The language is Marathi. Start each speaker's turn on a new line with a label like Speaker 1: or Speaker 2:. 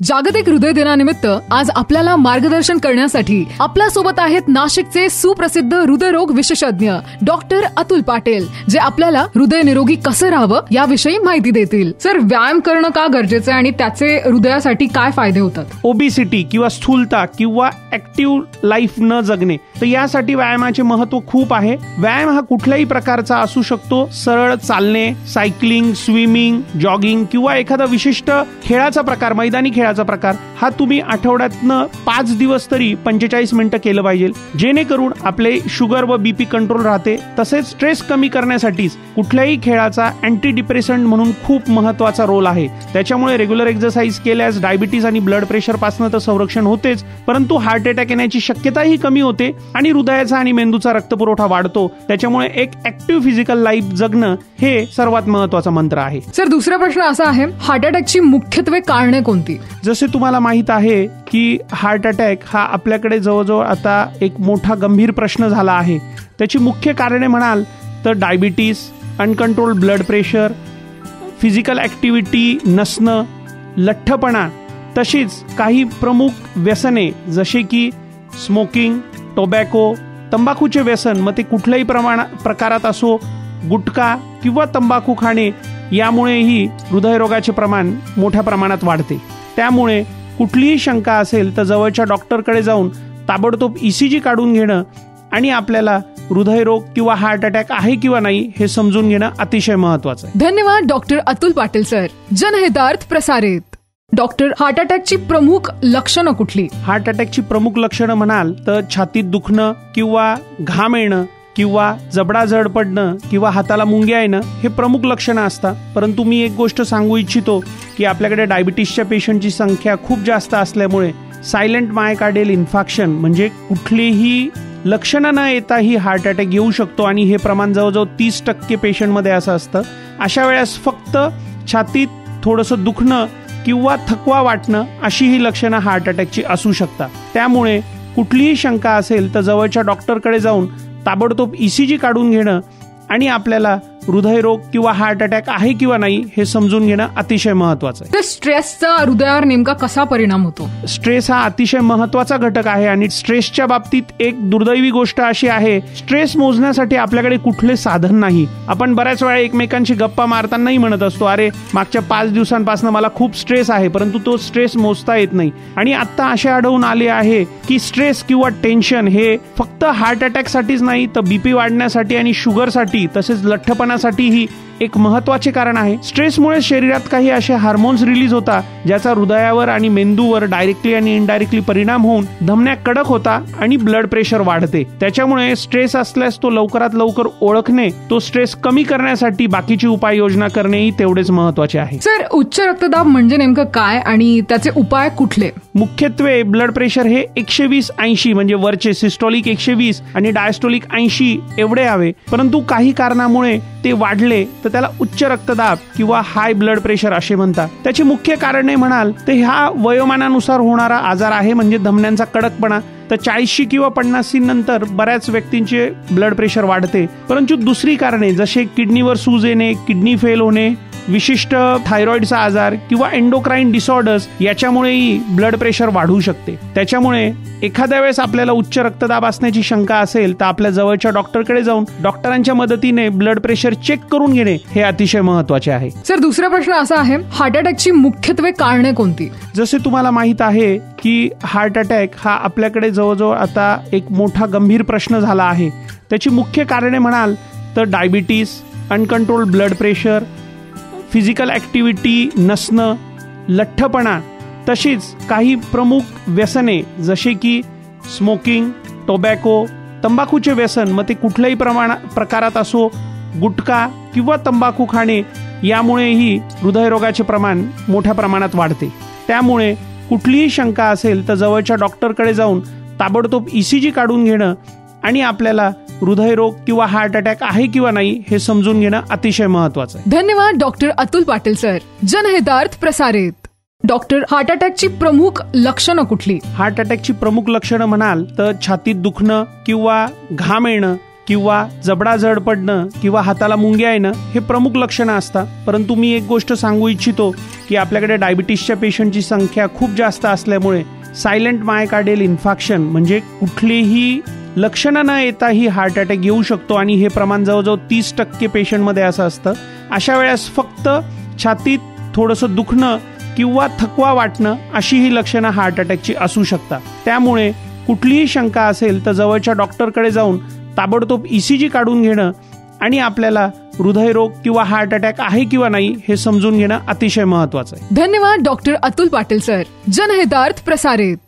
Speaker 1: जागतिक हृदय दिनानिमित्त आज आपल्याला मार्गदर्शन करण्यासाठी आपल्या सोबत आहेत नाशिकचे सुप्रसिद्ध हृदयरोग विशेषज्ञ डॉक्टर अतुल पाटील, जे आपल्याला हृदय निरोगी कसं राहावं याविषयी माहिती देतील. सर, व्यायाम करणं का गरजेचं आहे आणि त्याचे हृदयासाठी काय फायदे होतात?
Speaker 2: ओबेसिटी किंवा स्थूलता किंवा ऍक्टिव्ह लाईफ न जगणे, तर यासाठी व्यायामाचे महत्व खूप आहे. व्यायाम हा कुठल्याही प्रकारचा असू शकतो. सरळ चालणे, सायकलिंग, स्विमिंग, जॉगिंग किंवा एखादा विशिष्ट खेळाचा प्रकार, मैदानी खेळाचा प्रकार, हा तुम्ही आठवड्यातनं 5 दिवस तरी 45 मिनिटं केलं पाहिजे, जेणेकरून आपले शुगर व बीपी कंट्रोल राहते. तसेच स्ट्रेस कमी करण्यासाठीच कुठल्याही खेळाचा अँटी डिप्रेसंट म्हणून खूप महत्वाचा रोल आहे. त्याच्यामुळे रेग्युलर एक्सरसाइज केल्यास डायबिटीज आणि ब्लड प्रेशर पासून तर संरक्षण होतेच, परंतु हार्ट अटॅक येण्याची शक्यताही कमी होते आणि हृदयाचा आणि मेंदूचा रक्तपुरवठा वाढतो. त्याच्यामुळे एक ऍक्टिव्ह फिजिकल लाईफ जगणं हे सर्वात महत्वाचा मंत्र आहे.
Speaker 1: सर, दुसरा प्रश्न असा आहे, हार्ट अटॅकची मुख्यत्वे कारणे कोणती?
Speaker 2: जसे तुम्हाला माहित आहे की हार्ट अटॅक हा आपल्याकडे जवळजवळ आता एक मोठा गंभीर प्रश्न झाला आहे. त्याची मुख्य कारणे म्हणाल तर diabetes, uncontrolled blood pressure, physical activity नसणं, लठ्ठपणा, तशीच काही प्रमुख व्यसने जसे की स्मोकिंग, टोबॅको, तंबाखूचे व्यसन, मग ते कुठल्याही प्रकारात असो, गुटखा किंवा तंबाखू खाणे, यामुळेही हृदयरोगाचे प्रमाण मोठ्या प्रमाणात वाढते. त्यामुळे कुठलीही शंका असेल तर जवळच्या डॉक्टरकडे जाऊन ताबडतोब ECG काढून घेणं आणि आपल्याला हृदयरोग किंवा हार्ट अटॅक आहे किंवा नाही हे समजून घेणं अतिशय महत्वाचं आहे.
Speaker 1: धन्यवाद डॉक्टर अतुल पाटील सर. जनहितार्थ प्रसारित. डॉक्टर, हार्ट अटॅकची प्रमुख लक्षणं कुठली?
Speaker 2: हार्ट अटॅकची प्रमुख लक्षणं म्हणाल तर छातीत दुखणं किंवा घाम येणं किंवा जबडा जड पडणं किंवा हाताला मुंग्या येणं हे प्रमुख लक्षणं असतात. परंतु मी एक गोष्ट सांगू इच्छितो की आपल्याकडे डायबिटीसच्या पेशंटची संख्या खूप जास्त असल्यामुळे सायलेंट मायोकार्डियल इन्फार्क्शन म्हणजे कुठलीही लक्षणं न येताही हार्ट अटॅक येऊ शकतो आणि हे प्रमाण जवळजवळ 30% पेशंटमध्ये असं असतं. अशा वेळेस फक्त छातीत थोडंसं दुखणं किंवा थकवा वाटणं अशी ही लक्षणं हार्ट अटॅकची असू शकतात. त्यामुळे कुठलीही शंका असेल तर जवळच्या डॉक्टरकडे जाऊन ताबडतोब ECG काढून घेणं आणि आपल्याला हृदयरोग किंवा हार्ट अटॅक आहे किंवा नाही हे समजून घेणं अतिशय महत्वाचं आहे.
Speaker 1: तर स्ट्रेसचा हृदयावर नेमका कसा परिणाम होतो?
Speaker 2: स्ट्रेस हा अतिशय महत्वाचा घटक आहे आणि स्ट्रेसच्या बाबतीत एक दुर्दैवी गोष्ट अशी आहे, स्ट्रेस मोजण्यासाठी आपल्याकडे कुठले साधन नाही. आपण बऱ्याच वेळा एकमेकांशी गप्पा मारतानाही म्हणत असतो, अरे मागच्या 5 दिवसांपासून मला खूप स्ट्रेस आहे, परंतु तो स्ट्रेस मोजता येत नाही. आणि आता असे आढळून आले आहे की स्ट्रेस किंवा टेन्शन हे फक्त हार्ट अटॅक साठीच नाही तर बीपी वाढण्यासाठी आणि शुगरसाठी तसेच लठ्ठपणासाठीही एक महत्वाचे कारण आहे. स्ट्रेसमुळे शरीरात काही असे हार्मोन्स रिलीज होतात ज्याचा हृदयावर आणि मेंदूवर डायरेक्टली आणि इनडायरेक्टली परिणाम होऊन धमन्या कडक होता आणि ब्लड प्रेशर वाढते. त्याच्यामुळे स्ट्रेस असल्यास तो लवकरात लवकर ओळखणे, तो स्ट्रेस कमी करण्यासाठी बाकीची उपाययोजना करणेही तेवढेच महत्वाचे आहे.
Speaker 1: सर, उच्च रक्तदाब म्हणजे नेमकं काय आणि त्याचे उपाय कुठले?
Speaker 2: मुख्यत्वे ब्लड प्रेशर हे 120/80 म्हणजे वरचे सिस्टोलिक 120 आणि डायस्टोलिक 80 एवढे हवे, परंतु काही कारणामुळे ते वाढले तर त्याला उच्च रक्तदाब किंवा हाय ब्लड प्रेशर असे म्हणतात. त्याची मुख्य कारणे म्हणाल तर ह्या वयोमानानुसार होणारा आजार आहे, म्हणजे धमन्यांचा कडकपणा. तर 40 किंवा 50 नंतर बऱ्याच व्यक्तींचे ब्लड प्रेशर वाढते. परंतु दुसरी कारणे जसे किडनीवर सूज येणे, किडनी फेल होणे, विशिष्ट थायरॉइडचा आजार किंवा एंडोक्राइन डिसऑर्डर्स याच्यामुळेही ब्लड प्रेशर वाढू शकते. त्याच्यामुळे एखाद्या वेळेस आपल्याला उच्च रक्तदाब असण्याची शंका असेल तर आपल्या जवळच्या डॉक्टरकडे जाऊन डॉक्टरांच्या मदतीने ब्लड प्रेशर चेक करून घेणे हे अतिशय महत्वाचे आहे.
Speaker 1: सर, दुसरा प्रश्न असा आहे, हार्ट अटॅकची मुख्यत्वे कारणे कोणती?
Speaker 2: जसे तुम्हाला माहित आहे की हार्ट अटॅक हा आपल्याकडे जवळजवळ आता एक मोठा गंभीर प्रश्न झाला आहे. त्याची मुख्य कारणे म्हणाल तर diabetes, uncontrolled blood pressure, physical activity नसणं, लठ्ठपणा, तशीच काही प्रमुख व्यसने जसे की स्मोकिंग, टोबॅको, तंबाखूचे व्यसन, मग ते कुठल्याही प्रकारात असो, गुटखा किंवा तंबाखू खाणे, यामुळेही हृदयरोगाचे प्रमाण मोठ्या प्रमाणात वाढते. त्यामुळे कुठलीही शंका असेल तर जवळच्या डॉक्टरकडे जाऊन ताबडतोब ECG काढून घेणं आणि आपल्याला हृदयरोग किंवा हार्ट अटॅक आहे किंवा नाही हे समजून घेणं अतिशय महत्वाचं आहे.
Speaker 1: धन्यवाद डॉक्टर अतुल पाटील सर. जनहितार्थ प्रसारित. डॉक्टर, हार्ट अटॅकची प्रमुख लक्षणं कुठली?
Speaker 2: हार्ट अटॅकची प्रमुख लक्षणं म्हणाल तर छातीत दुखणं किंवा घाम येणं किंवा जबडा जड पडणं किंवा हाताला मुंग्या येणं हे प्रमुख लक्षणं असतात. परंतु मी एक गोष्ट सांगू इच्छितो की आपल्याकडे डायबिटीसच्या पेशंटची संख्या खूप जास्त असल्यामुळे सायलेंट मायोकार्डियल इन्फार्क्शन म्हणजे कुठलीही लक्षणं न येता ही हार्ट अटॅक येऊ शकतो आणि हे प्रमाण जवळजवळ 30% पेशंटमध्ये असं असतं. अशा वेळेस फक्त छातीत थोडंसं दुखणं किंवा थकवा वाटणं अशी ही लक्षणं हार्ट अटॅकची असू शकतात. त्यामुळे कुठलीही शंका असेल तर जवळच्या डॉक्टरकडे जाऊन ताबडतोब ECG काढून घेणं आणि आपल्याला हृदयरोग किंवा हार्ट अटॅक आहे किंवा नाही हे समजून घेणं अतिशय महत्वाचं आहे.
Speaker 1: धन्यवाद डॉक्टर अतुल पाटील सर. जनहितार्थ प्रसारित.